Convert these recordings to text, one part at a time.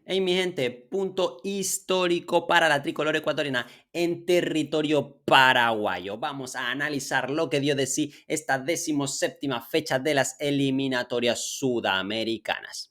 Hey, mi gente, punto histórico para la tricolor ecuatoriana en territorio paraguayo. Vamos a analizar lo que dio de sí esta 17ª fecha de las eliminatorias sudamericanas.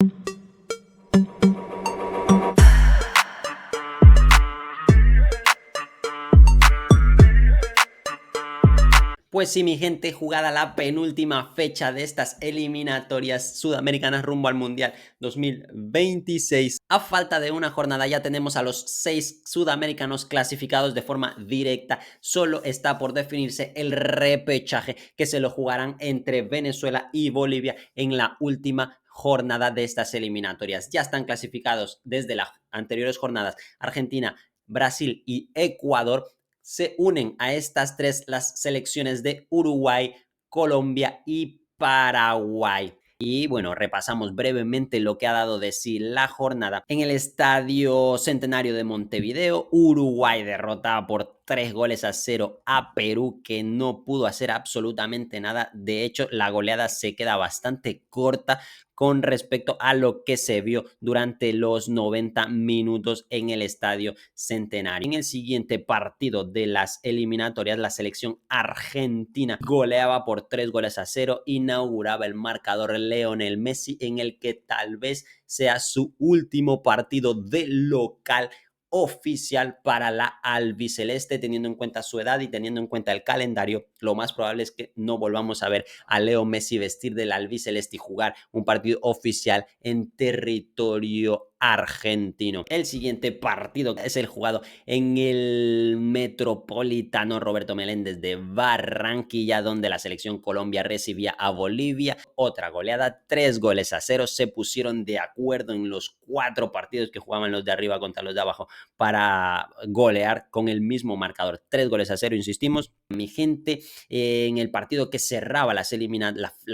Pues sí, mi gente, jugada la penúltima fecha de estas eliminatorias sudamericanas rumbo al Mundial 2026. A falta de una jornada ya tenemos a los 6 sudamericanos clasificados de forma directa. Solo está por definirse el repechaje que se lo jugarán entre Venezuela y Bolivia en la última jornada de estas eliminatorias. Ya están clasificados desde las anteriores jornadas Argentina, Brasil y Ecuador. Se unen a estas tres las selecciones de Uruguay, Colombia y Paraguay. Y bueno, repasamos brevemente lo que ha dado de sí la jornada. En el Estadio Centenario de Montevideo, Uruguay derrotaba por 3-0 a Perú, que no pudo hacer absolutamente nada. De hecho, la goleada se queda bastante corta con respecto a lo que se vio durante los 90 minutos en el Estadio Centenario. En el siguiente partido de las eliminatorias, la selección argentina goleaba por 3-0, inauguraba el marcador Lionel Messi, en el que tal vez sea su último partido de local oficial para la albiceleste, teniendo en cuenta su edad y teniendo en cuenta el calendario. Lo más probable es que no volvamos a ver a Leo Messi vestir del albiceleste y jugar un partido oficial en territorio argentino. El siguiente partido es el jugado en el Metropolitano Roberto Meléndez de Barranquilla, donde la selección Colombia recibía a Bolivia. Otra goleada, 3-0. Se pusieron de acuerdo en los 4 partidos que jugaban los de arriba contra los de abajo para golear con el mismo marcador. 3-0, insistimos. Mi gente, en el partido que cerraba la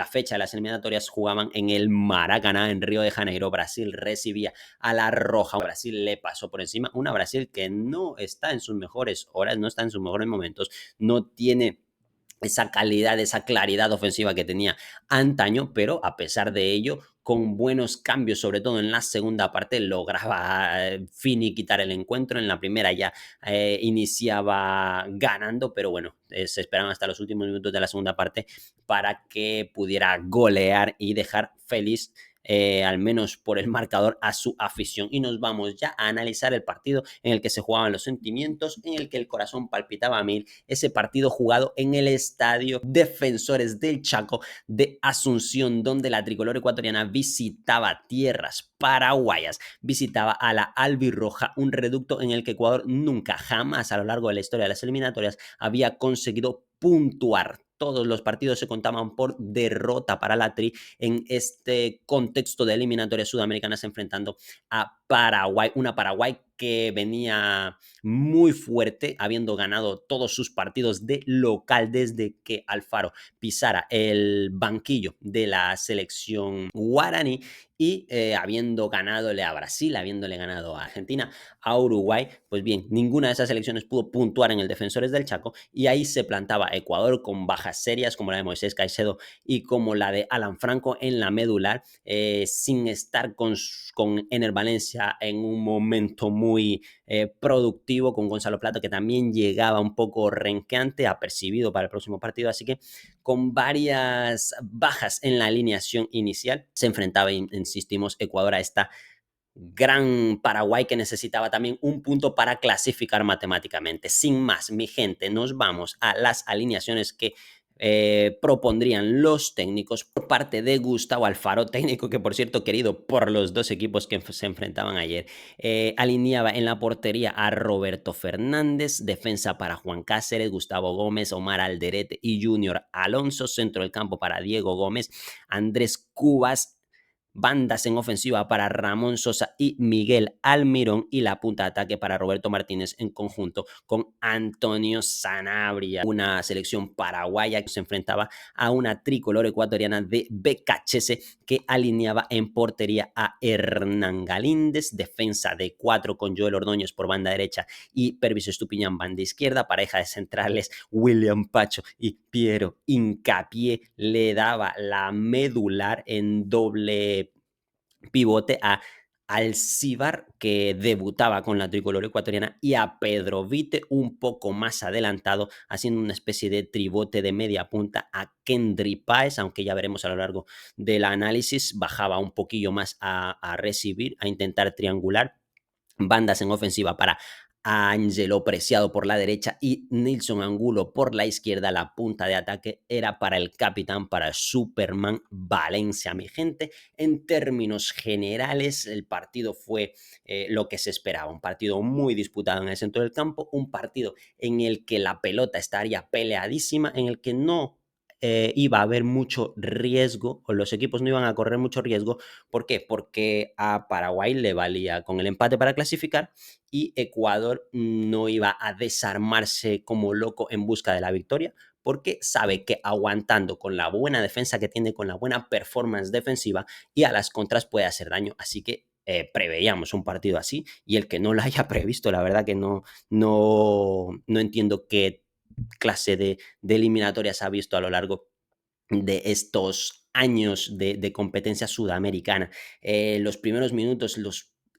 fecha de las eliminatorias, jugaban en el Maracaná, en Río de Janeiro. Brasil recibía a la Roja. Brasil le pasó por encima. Una Brasil que no está en sus mejores horas, no está en sus mejores momentos, no tiene esa calidad, esa claridad ofensiva que tenía antaño, pero a pesar de ello, con buenos cambios, sobre todo en la segunda parte, lograba finiquitar el encuentro. En la primera ya iniciaba ganando, pero bueno, se esperaban hasta los últimos minutos de la segunda parte para que pudiera golear y dejar feliz al menos por el marcador, a su afición. Y nos vamos ya a analizar el partido en el que se jugaban los sentimientos, en el que el corazón palpitaba a mil. Ese partido jugado en el Estadio Defensores del Chaco de Asunción, donde la tricolor ecuatoriana visitaba tierras paraguayas, visitaba a la albirroja, un reducto en el que Ecuador nunca, jamás a lo largo de la historia de las eliminatorias había conseguido puntuar. Todos los partidos se contaban por derrota para la Tri en este contexto de eliminatorias sudamericanas, enfrentando a Paraguay, una Paraguay que venía muy fuerte, habiendo ganado todos sus partidos de local desde que Alfaro pisara el banquillo de la selección guaraní, y habiendo ganadole a Brasil, habiéndole ganado a Argentina, a Uruguay. Pues bien, ninguna de esas selecciones pudo puntuar en el Defensores del Chaco, y ahí se plantaba Ecuador con bajas serias como la de Moisés Caicedo y como la de Alan Franco en la medular, sin estar con Ener Valencia en un momento muy productivo, con Gonzalo Plata, que también llegaba un poco renqueante, apercibido para el próximo partido. Así que con varias bajas en la alineación inicial se enfrentaba, insistimos, Ecuador a esta gran Paraguay, que necesitaba también un punto para clasificar matemáticamente. Sin más, mi gente, nos vamos a las alineaciones que propondrían los técnicos por parte de Gustavo Alfaro, técnico que, por cierto, querido por los dos equipos que se enfrentaban ayer. Alineaba en la portería a Roberto Fernández, defensa para Juan Cáceres, Gustavo Gómez, Omar Alderete y Junior Alonso, centro del campo para Diego Gómez, Andrés Cubas, bandas en ofensiva para Ramón Sosa y Miguel Almirón, y la punta de ataque para Roberto Martínez, en conjunto con Antonio Sanabria. Una selección paraguaya que se enfrentaba a una tricolor ecuatoriana de BKHS, que alineaba en portería a Hernán Galíndez, defensa de 4 con Joel Ordóñez por banda derecha y Pervis Estupiñán banda izquierda, pareja de centrales William Pacho y Piero Hincapié. Le daba la medular en doble pivote a Alcibar, que debutaba con la tricolor ecuatoriana, y a Pedro Vite un poco más adelantado, haciendo una especie de tribote de media punta a Kendry Páez, aunque ya veremos a lo largo del análisis, bajaba un poquillo más a recibir, a intentar triangular. Bandas en ofensiva para Ángelo Preciado por la derecha y Nilson Angulo por la izquierda. La punta de ataque era para el capitán, para Superman Valencia. Mi gente, en términos generales, el partido fue lo que se esperaba. Un partido muy disputado en el centro del campo, un partido en el que la pelota estaría peleadísima, en el que no iba a haber mucho riesgo, o los equipos no iban a correr mucho riesgo. ¿Por qué? Porque a Paraguay le valía con el empate para clasificar y Ecuador no iba a desarmarse como loco en busca de la victoria, porque sabe que aguantando con la buena defensa que tiene, con la buena performance defensiva y a las contras puede hacer daño. Así que preveíamos un partido así, y el que no lo haya previsto, la verdad que no entiendo qué clase de eliminatorias ha visto a lo largo de estos años de competencia sudamericana. Los primeros minutos,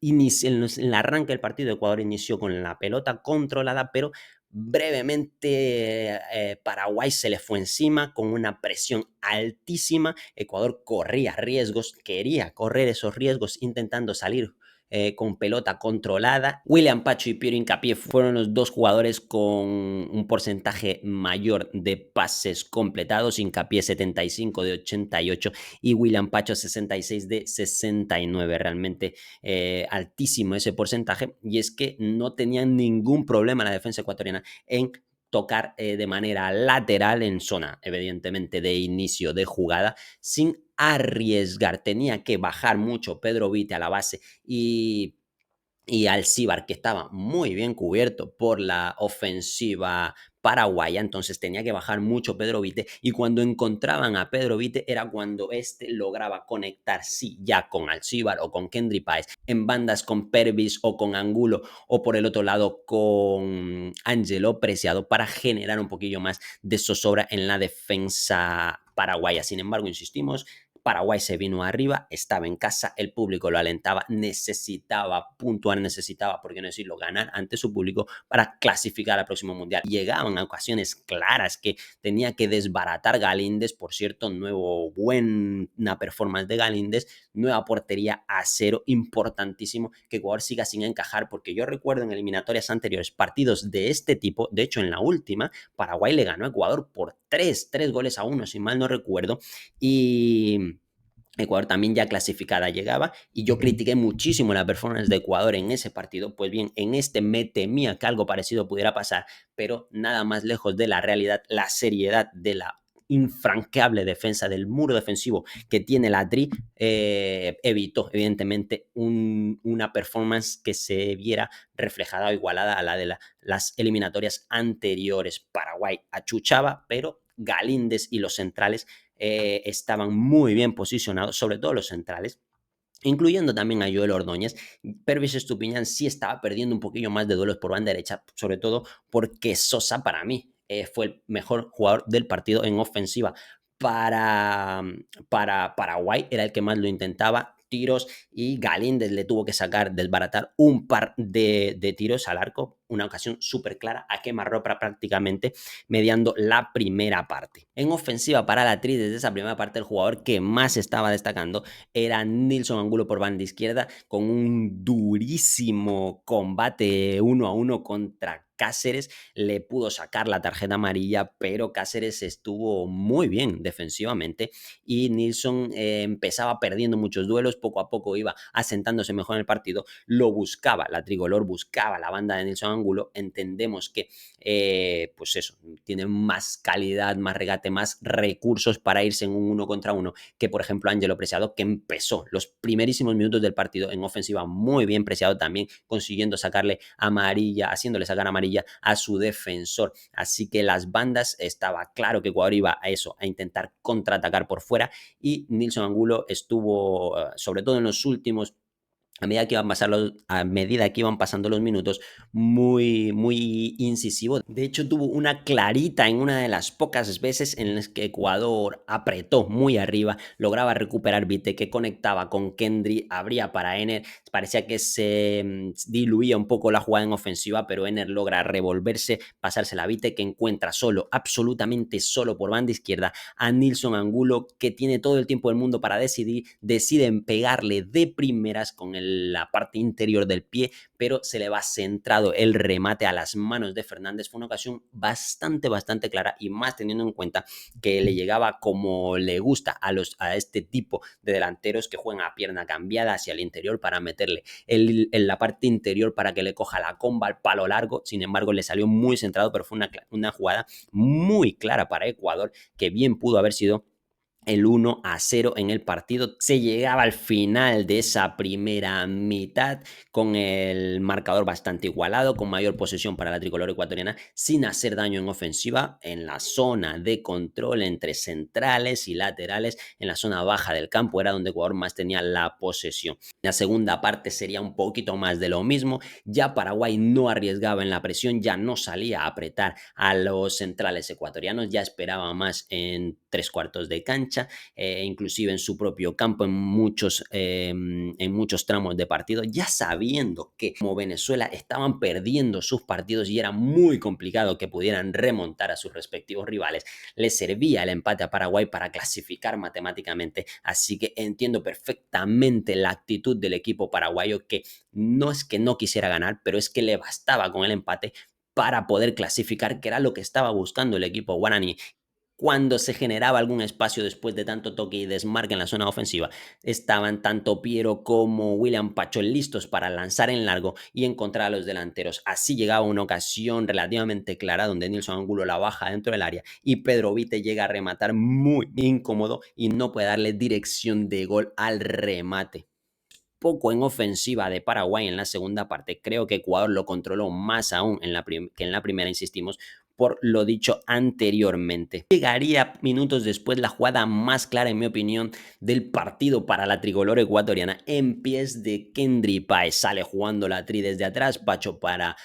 en el arranque del partido, Ecuador inició con la pelota controlada, pero brevemente Paraguay se le fue encima con una presión altísima. Ecuador corría riesgos, quería correr esos riesgos intentando salir con pelota controlada. William Pacho y Piero Hincapié fueron los dos jugadores con un porcentaje mayor de pases completados. Hincapié 75 de 88 y William Pacho 66 de 69. Realmente altísimo ese porcentaje, y es que no tenían ningún problema la defensa ecuatoriana en tocar de manera lateral en zona, evidentemente, de inicio de jugada, sin arriesgar. Tenía que bajar mucho Pedro Vite a la base y Alcibar, que estaba muy bien cubierto por la ofensiva paraguaya, entonces tenía que bajar mucho Pedro Vite, y cuando encontraban a Pedro Vite era cuando este lograba conectar, sí, ya con Alcibar o con Kendry Páez, en bandas con Pervis o con Angulo, o por el otro lado con Ángelo Preciado, para generar un poquillo más de zozobra en la defensa paraguaya. Sin embargo, insistimos, Paraguay se vino arriba, estaba en casa, el público lo alentaba, necesitaba puntuar, necesitaba, por qué no decirlo, ganar ante su público para clasificar al próximo mundial. Llegaban a ocasiones claras que tenía que desbaratar Galíndez. Por cierto, buena performance de Galíndez, nueva portería a cero, importantísimo que Ecuador siga sin encajar, porque yo recuerdo en eliminatorias anteriores partidos de este tipo. De hecho, en la última, Paraguay le ganó a Ecuador por 3 goles a 1, si mal no recuerdo, y Ecuador también ya clasificada llegaba, y yo critiqué muchísimo la performance de Ecuador en ese partido. Pues bien, en este me temía que algo parecido pudiera pasar, pero nada más lejos de la realidad. La seriedad de la infranqueable defensa, del muro defensivo que tiene la Tri, evitó evidentemente una performance que se viera reflejada o igualada a la de las eliminatorias anteriores. Paraguay achuchaba, pero Galíndez y los centrales estaban muy bien posicionados, sobre todo los centrales, incluyendo también a Joel Ordóñez. Pervis Estupiñán sí estaba perdiendo un poquillo más de duelos por banda derecha, sobre todo porque Sosa, para mí, fue el mejor jugador del partido en ofensiva. Para Paraguay era el que más lo intentaba, tiros, y Galíndez le tuvo que desbaratar un par de tiros al arco, una ocasión súper clara a quemarropa prácticamente, mediando la primera parte. En ofensiva para la Tri, desde esa primera parte, el jugador que más estaba destacando era Nilson Angulo por banda izquierda, con un durísimo combate 1-1 contra Cáceres. Le pudo sacar la tarjeta amarilla, pero Cáceres estuvo muy bien defensivamente, y Nilson empezaba perdiendo muchos duelos, poco a poco iba asentándose mejor en el partido, lo buscaba, la tricolor buscaba la banda de Nilson Angulo. Entendemos que pues eso, tiene más calidad, más regate, más recursos para irse en un 1 contra 1 que, por ejemplo, Ángelo Preciado, que empezó los primerísimos minutos del partido en ofensiva muy bien. Preciado también consiguiendo sacarle amarilla, haciéndole sacar amarilla a su defensor. Así que las bandas, estaba claro que Ecuador iba a eso, a intentar contraatacar por fuera, y Nilson Angulo estuvo, sobre todo en los últimos a medida que iban pasando los minutos, muy incisivo. De hecho, tuvo una clarita en una de las pocas veces en las que Ecuador apretó muy arriba, lograba recuperar Vite, que conectaba con Kendry, abría para Ener, parecía que se diluía un poco la jugada en ofensiva, pero Ener logra revolverse, pasársela a Vite, que encuentra solo, absolutamente solo por banda izquierda, a Nilson Angulo, que tiene todo el tiempo del mundo para decidir, deciden pegarle de primeras con la parte interior del pie, pero se le va centrado el remate a las manos de Fernández. Fue una ocasión bastante clara, y más teniendo en cuenta que le llegaba como le gusta a este tipo de delanteros que juegan a pierna cambiada hacia el interior para meterle en la parte interior para que le coja la comba al palo largo. Sin embargo, le salió muy centrado, pero fue una jugada muy clara para Ecuador, que bien pudo haber sido el 1-0 en el partido. Se llegaba al final de esa primera mitad con el marcador bastante igualado, con mayor posesión para la tricolor ecuatoriana, sin hacer daño en ofensiva, en la zona de control entre centrales y laterales, en la zona baja del campo era donde Ecuador más tenía la posesión. La segunda parte sería un poquito más de lo mismo, ya Paraguay no arriesgaba en la presión, ya no salía a apretar a los centrales ecuatorianos, ya esperaba más en 3/4 de cancha, inclusive en su propio campo en muchos tramos de partido, ya sabiendo que como Venezuela estaban perdiendo sus partidos y era muy complicado que pudieran remontar a sus respectivos rivales, le servía el empate a Paraguay para clasificar matemáticamente. Así que entiendo perfectamente la actitud del equipo paraguayo, que no es que no quisiera ganar, pero es que le bastaba con el empate para poder clasificar, que era lo que estaba buscando el equipo guaraní. Cuando se generaba algún espacio después de tanto toque y desmarque en la zona ofensiva, estaban tanto Piero como William Pachol listos para lanzar en largo y encontrar a los delanteros. Así llegaba una ocasión relativamente clara donde Nilson Angulo la baja dentro del área y Pedro Vite llega a rematar muy incómodo y no puede darle dirección de gol al remate. Poco en ofensiva de Paraguay en la segunda parte. Creo que Ecuador lo controló más aún que en la primera, insistimos, por lo dicho anteriormente. Llegaría minutos después la jugada más clara, en mi opinión, del partido para la tricolor ecuatoriana, en pies de Kendry Páez. Sale jugando la tri desde atrás, Pacho para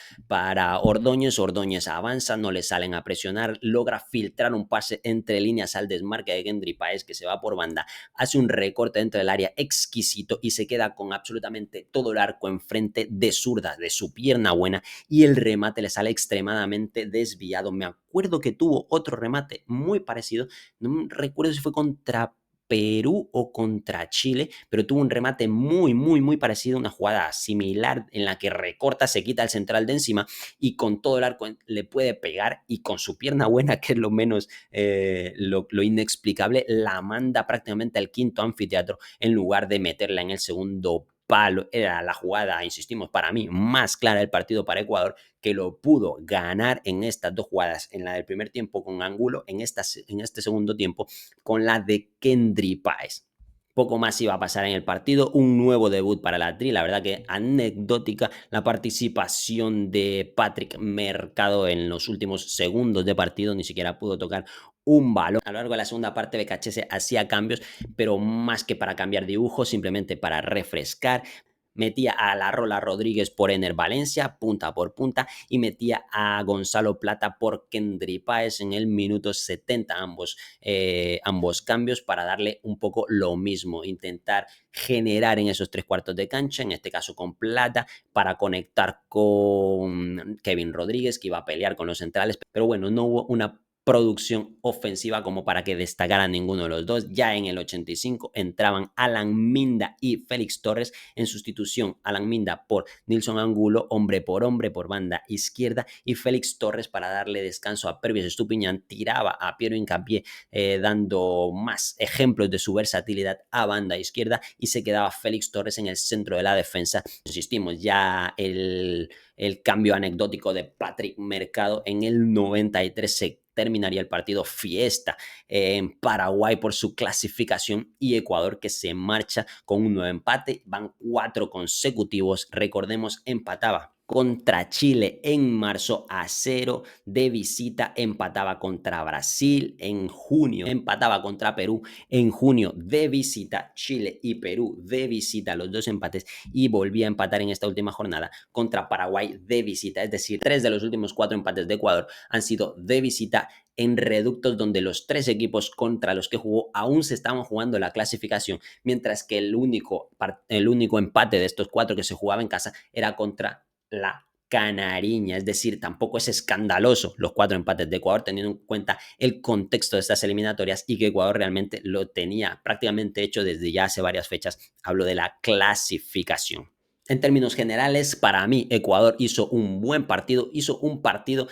Ordóñez, Ordóñez avanza, no le salen a presionar, logra filtrar un pase entre líneas al desmarque de Kendry Páez, que se va por banda, hace un recorte dentro del área exquisito y se queda con absolutamente todo el arco enfrente de zurda, de su pierna buena, y el remate le sale extremadamente desviado. Me acuerdo que tuvo otro remate muy parecido, no recuerdo si fue contra Perú o contra Chile, pero tuvo un remate muy parecido, una jugada similar en la que recorta, se quita el central de encima y con todo el arco le puede pegar, y con su pierna buena, que es lo menos lo inexplicable, la manda prácticamente al quinto anfiteatro en lugar de meterla en el segundo palo. Era la jugada, insistimos, para mí más clara del partido para Ecuador, que lo pudo ganar en estas dos jugadas, en la del primer tiempo con Angulo, en este segundo tiempo con la de Kendry Páez. Poco más iba a pasar en el partido, un nuevo debut para la Tri, la verdad que anecdótica la participación de Patrick Mercado en los últimos segundos de partido, ni siquiera pudo tocar un balón. A lo largo de la segunda parte Becachese hacía cambios, pero más que para cambiar dibujos, simplemente para refrescar. Metía a la Rola Rodríguez por Ener Valencia, punta por punta, y metía a Gonzalo Plata por Kendry Páez en el minuto 70, ambos cambios, para darle un poco lo mismo, intentar generar en esos 3/4 de cancha, en este caso con Plata, para conectar con Kevin Rodríguez, que iba a pelear con los centrales, pero bueno, no hubo una producción ofensiva como para que destacara ninguno de los dos. Ya en el 85 entraban Alan Minda y Félix Torres en sustitución. Alan Minda por Nilson Angulo, hombre por banda izquierda, y Félix Torres, para darle descanso a Pervis Estupiñán, tiraba a Piero Hincapié, dando más ejemplos de su versatilidad a banda izquierda, y se quedaba Félix Torres en el centro de la defensa. Insistimos, ya el cambio anecdótico de Patrick Mercado en el 93 se terminaría el partido. Fiesta en Paraguay por su clasificación, y Ecuador, que se marcha con un nuevo empate. Van 4 consecutivos, recordemos, empataba contra Chile en marzo a 0 de visita, empataba contra Brasil en junio, empataba contra Perú en junio de visita, Chile y Perú de visita, los dos empates, y volvía a empatar en esta última jornada contra Paraguay de visita. Es decir, 3 de los últimos 4 empates de Ecuador han sido de visita en reductos donde los 3 equipos contra los que jugó aún se estaban jugando la clasificación, mientras que el único empate de estos 4 que se jugaba en casa era contra la Canariña. Es decir, tampoco es escandaloso los 4 empates de Ecuador, teniendo en cuenta el contexto de estas eliminatorias y que Ecuador realmente lo tenía prácticamente hecho desde ya hace varias fechas. Hablo de la clasificación. En términos generales, para mí, Ecuador hizo un buen partido, hizo un partido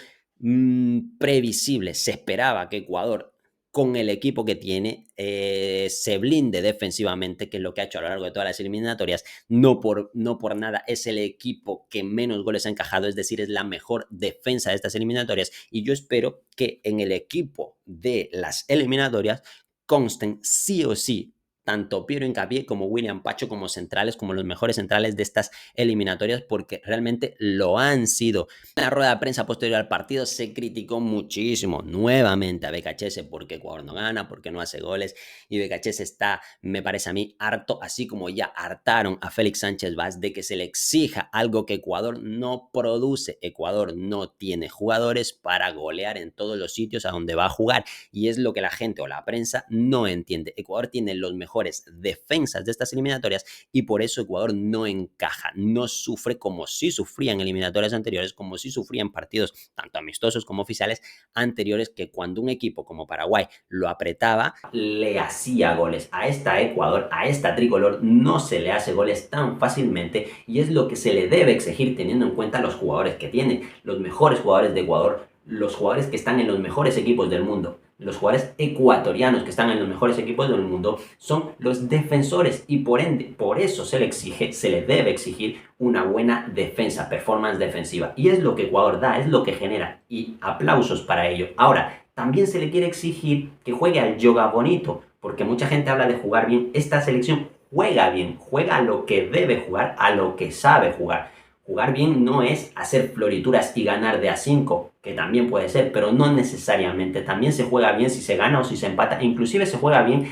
previsible. Se esperaba que Ecuador, con el equipo que tiene, se blinde defensivamente, que es lo que ha hecho a lo largo de todas las eliminatorias. No por nada es el equipo que menos goles ha encajado, es decir, es la mejor defensa de estas eliminatorias, y yo espero que en el equipo de las eliminatorias consten sí o sí tanto Piero Hincapié como William Pacho como centrales, como los mejores centrales de estas eliminatorias, porque realmente lo han sido. En la rueda de prensa posterior al partido se criticó muchísimo nuevamente a Becachese porque Ecuador no gana, porque no hace goles, y Becachese está, me parece a mí, harto, así como ya hartaron a Félix Sánchez Vaz de que se le exija algo que Ecuador no produce. Ecuador no tiene jugadores para golear en todos los sitios a donde va a jugar, y es lo que la gente o la prensa no entiende. Ecuador tiene los mejores defensas de estas eliminatorias y por eso Ecuador no encaja, no sufre como sí sufría en eliminatorias anteriores, como sí sufría en partidos tanto amistosos como oficiales anteriores, que cuando un equipo como Paraguay lo apretaba, le hacía goles. A esta Ecuador, a esta tricolor, no se le hace goles tan fácilmente, y es lo que se le debe exigir teniendo en cuenta los jugadores que tiene, los mejores jugadores de Ecuador, los jugadores que están en los mejores equipos del mundo. Los jugadores ecuatorianos que están en los mejores equipos del mundo son los defensores, y por ende, por eso se le debe exigir una buena defensa, performance defensiva. Y es lo que Ecuador da, es lo que genera, y aplausos para ello. Ahora, también se le quiere exigir que juegue al yoga bonito, porque mucha gente habla de jugar bien. Esta selección juega bien, juega a lo que debe jugar, a lo que sabe jugar. Jugar bien no es hacer florituras y ganar de a 5, que también puede ser, pero no necesariamente. También se juega bien si se gana o si se empata. Inclusive se juega bien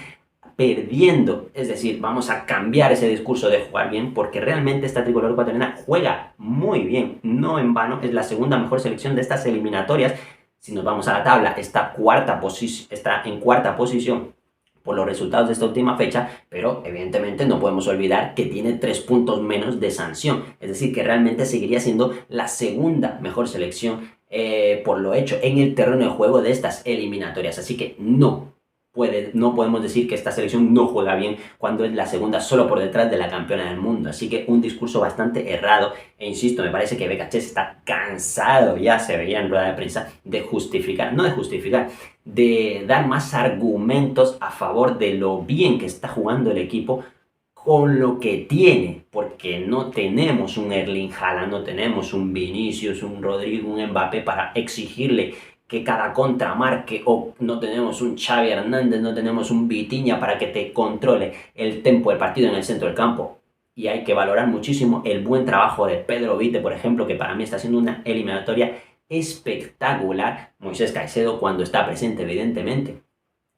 perdiendo. Es decir, vamos a cambiar ese discurso de jugar bien, porque realmente esta tricolor ecuatoriana juega muy bien. No en vano, es la segunda mejor selección de estas eliminatorias. Si nos vamos a la tabla, está en cuarta posición por los resultados de esta última fecha, pero evidentemente no podemos olvidar que tiene 3 puntos menos de sanción, es decir, que realmente seguiría siendo la segunda mejor selección por lo hecho en el terreno de juego de estas eliminatorias. Así que no podemos decir que esta selección no juega bien cuando es la segunda solo por detrás de la campeona del mundo. Así que un discurso bastante errado, e insisto, me parece que Becachese está cansado, ya se veía en rueda de prensa, de dar más argumentos a favor de lo bien que está jugando el equipo con lo que tiene, porque no tenemos un Erling Haaland, no tenemos un Vinicius, un Rodrigo, un Mbappé para exigirle que cada contra marque, o no tenemos un Xavi Hernández, no tenemos un Vitinha para que te controle el tempo del partido en el centro del campo. Y hay que valorar muchísimo el buen trabajo de Pedro Vite, por ejemplo, que para mí está haciendo una eliminatoria espectacular. Moisés Caicedo cuando está presente, evidentemente,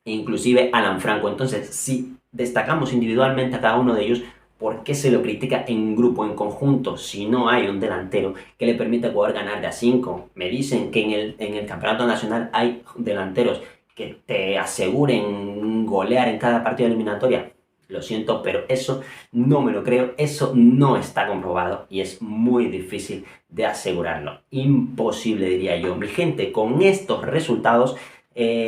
e inclusive Alan Franco. Entonces, si destacamos individualmente a cada uno de ellos, ¿por qué se lo critica en grupo, en conjunto, si no hay un delantero que le permita poder ganar de a 5? Me dicen que en el campeonato nacional hay delanteros que te aseguren golear en cada partido eliminatoria. Lo siento, pero eso no me lo creo, eso no está comprobado y es muy difícil de asegurarlo. Imposible, diría yo. Mi gente, con estos resultados,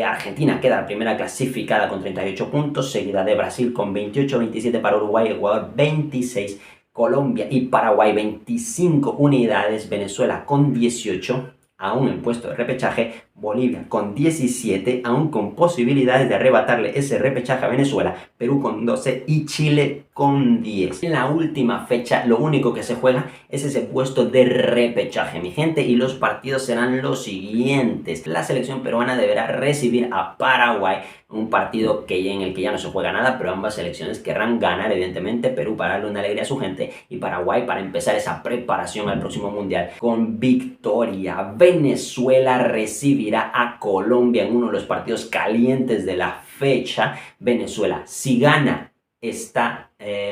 Argentina queda la primera clasificada con 38 puntos, seguida de Brasil con 28, 27 para Uruguay, Ecuador 26, Colombia y Paraguay 25 unidades, Venezuela con 18, aún en puesto de repechaje, Bolivia con 17, aún con posibilidades de arrebatarle ese repechaje a Venezuela, Perú con 12 y Chile con 10. En la última fecha lo único que se juega es ese puesto de repechaje, mi gente, y los partidos serán los siguientes. La selección peruana deberá recibir a Paraguay, un partido en el que ya no se juega nada, pero ambas selecciones querrán ganar, evidentemente. Perú para darle una alegría a su gente y Paraguay para empezar esa preparación al próximo mundial con victoria. Venezuela recibirá a Colombia en uno de los partidos calientes de la fecha. Venezuela, si gana, está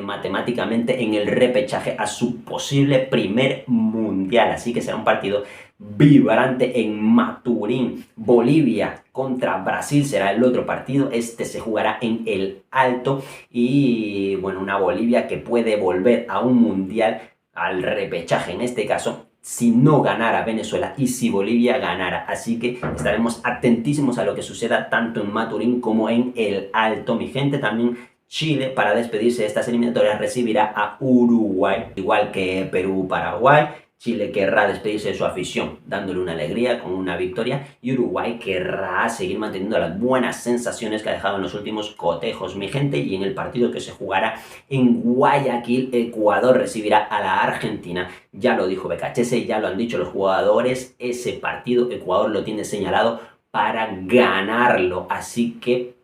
matemáticamente en el repechaje a su posible primer mundial, así que será un partido vibrante en Maturín. Bolivia contra Brasil será el otro partido, este se jugará en el Alto y bueno, una Bolivia que puede volver a un mundial, al repechaje en este caso, si no ganara Venezuela y si Bolivia ganara. Así que estaremos atentísimos a lo que suceda tanto en Maturín como en el Alto, mi gente. También Chile, para despedirse de estas eliminatorias, recibirá a Uruguay, igual que Perú-Paraguay. Chile querrá despedirse de su afición dándole una alegría con una victoria y Uruguay querrá seguir manteniendo las buenas sensaciones que ha dejado en los últimos cotejos, mi gente. Y en el partido que se jugará en Guayaquil, Ecuador recibirá a la Argentina. Ya lo dijo BKHS, ya lo han dicho los jugadores, ese partido Ecuador lo tiene señalado para ganarlo, así que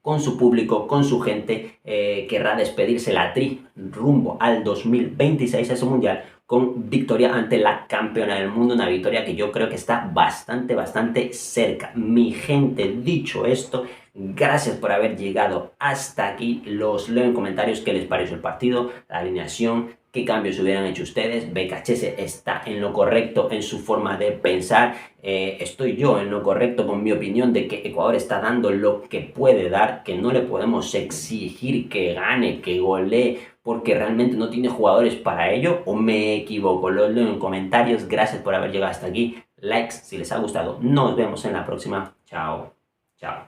con su público, con su gente, querrá despedirse la Tri rumbo al 2026, a ese mundial, con victoria ante la campeona del mundo, una victoria que yo creo que está bastante cerca. Mi gente, dicho esto, gracias por haber llegado hasta aquí. Los leo en comentarios qué les pareció el partido, la alineación, qué cambios hubieran hecho ustedes. BKHS está en lo correcto en su forma de pensar. Estoy yo en lo correcto con mi opinión de que Ecuador está dando lo que puede dar, que no le podemos exigir que gane, que golee, porque realmente no tiene jugadores para ello. ¿O me equivoco? Lo leo en comentarios. Gracias por haber llegado hasta aquí. Likes si les ha gustado. Nos vemos en la próxima. Chao. Chao.